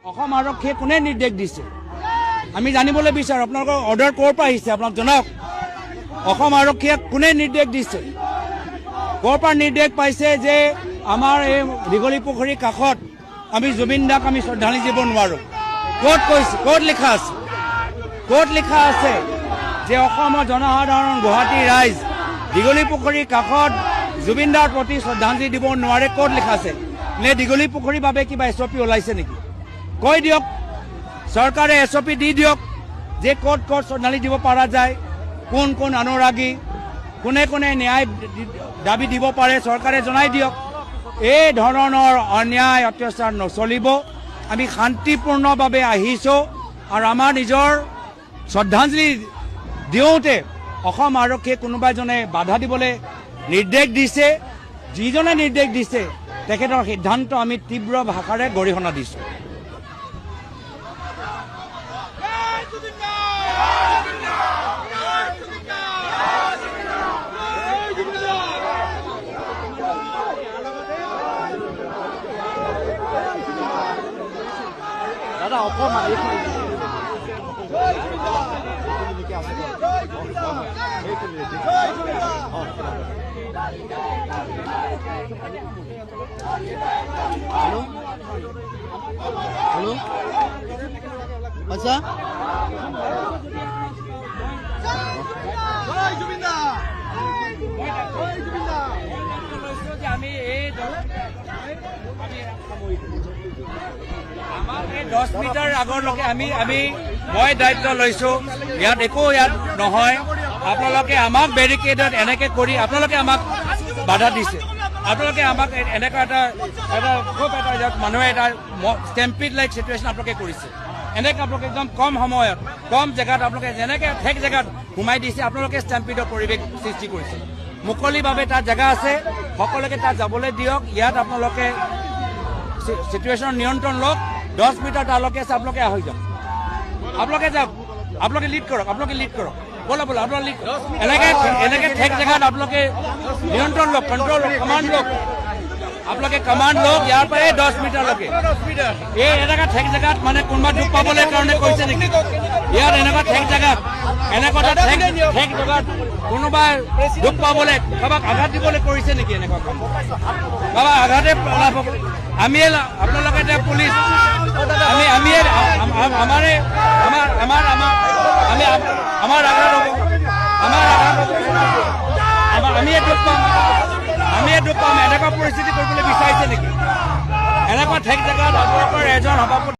অসম আৰক্ষীয়ে কোনে নিৰ্দেশ দিছে আমি জানিবলৈ বিচাৰো আপোনালোকৰ অৰ্ডাৰ ক'ৰ পৰা আহিছে আপোনাক জনাওক অসম আৰক্ষীয়ে কোনে নিৰ্দেশ দিছে ক'ৰ পৰা নিৰ্দেশ পাইছে যে আমাৰ এই দীঘলী পুখুৰীৰ কাষত আমি জুবিন দাক আমি শ্ৰদ্ধাঞ্জলি দিব নোৱাৰো ক'ত কৈছে ক'ত লিখা আছে যে অসমৰ জনসাধাৰণ গুৱাহাটী ৰাইজ দীঘলী পুখুৰীৰ কাষত জুবিন দাৰ প্ৰতি শ্ৰদ্ধাঞ্জলি দিব নোৱাৰে ক'ত লিখা আছে নে দীঘলী পুখুৰীৰ বাবে কিবা SOP ওলাইছে নেকি কৈ দিয়ক চৰকাৰে SOP দি দিয়ক যে ক'ত শ্ৰদ্ধাঞ্জলি দিব পৰা যায় কোন অনুৰাগী কোনে ন্যায় দাবী দিব পাৰে চৰকাৰে জনাই দিয়ক এই ধৰণৰ অন্যায় অত্যাচাৰ নচলিব আমি শান্তিপূৰ্ণভাৱে আহিছোঁ আৰু আমাৰ নিজৰ শ্ৰদ্ধাঞ্জলি দিওঁতে অসম আৰক্ষীয়ে কোনোবা এজনে বাধা দিবলৈ নিৰ্দেশ দিছে যিজনে নিৰ্দেশ দিছে তেখেতৰ সিদ্ধান্ত আমি তীব্ৰ ভাষাৰে গৰিহণা দিছোঁ দাদা অকণমান हेलो हेलो अच्छा আমাক 10 মিটাৰ আগৰলৈকে মই দায়িত্ব লৈছো ইয়াত একো নহয় আপোনালোকে আমাক বেৰিকেডত এনেকে কৰি আপোনালোকে আমাক বাধা দিছে আপোনালোকে আমাক এনেকুৱা এটা খুব এটা মানুহে এটা ষ্টেম্পিড লাইক চিটুৱেশ্যন আপোনালোকে কৰিছে এনেকৈ আপোনালোকে একদম কম সময়ত কম জেগাত আপোনালোকে যেনেকৈ ঠেক জেগাত সোমাই দিছে আপোনালোকে ষ্টেম্পিডৰ পৰিৱেশ সৃষ্টি কৰিছে মুকলিভাৱে তাত জেগা আছে সকলোকে তাত যাবলৈ দিয়ক ইয়াত আপোনালোকে চিটুৱেশ্যনৰ নিয়ন্ত্ৰণ লওক 10 মিটাৰ তালৈকে আছে আপোনালোকে আহি যাওক আপোনালোকে যাওক আপোনালোকে লিড কৰক বলা আপোনালোকে লিড এনেকৈ ঠেক জেগাত আপোনালোকে নিয়ন্ত্ৰণ লওক কণ্ট্ৰল কমাণ্ড লওক আপোনালোকে কমাণ্ড লওক ইয়াৰ পৰাই 10 মিটাৰলৈকে এই এনেকুৱা ঠেক জেগাত মানে কোনোবা দুখ পাবলৈ কাৰণে কৈছে নেকি ইয়াত এনেকুৱা ঠেক জেগাত ঠেক জেগাত কোনোবাই দুখ পাবলৈ কাৰোবাক আঘাত দিবলৈ কৰিছে নেকি এনেকুৱা কাম কাৰোবাক আঘাতে আমি আপোনালোকে এতিয়া পুলিচ আমাৰ আঘাত হ'ব আমিয়ে দুখ পাম এনেকুৱা পৰিস্থিতি কৰিবলৈ বিচাৰিছে নেকি এনেকুৱা ঠেক জেগাত আপোনালোকৰ এজন সভাপতি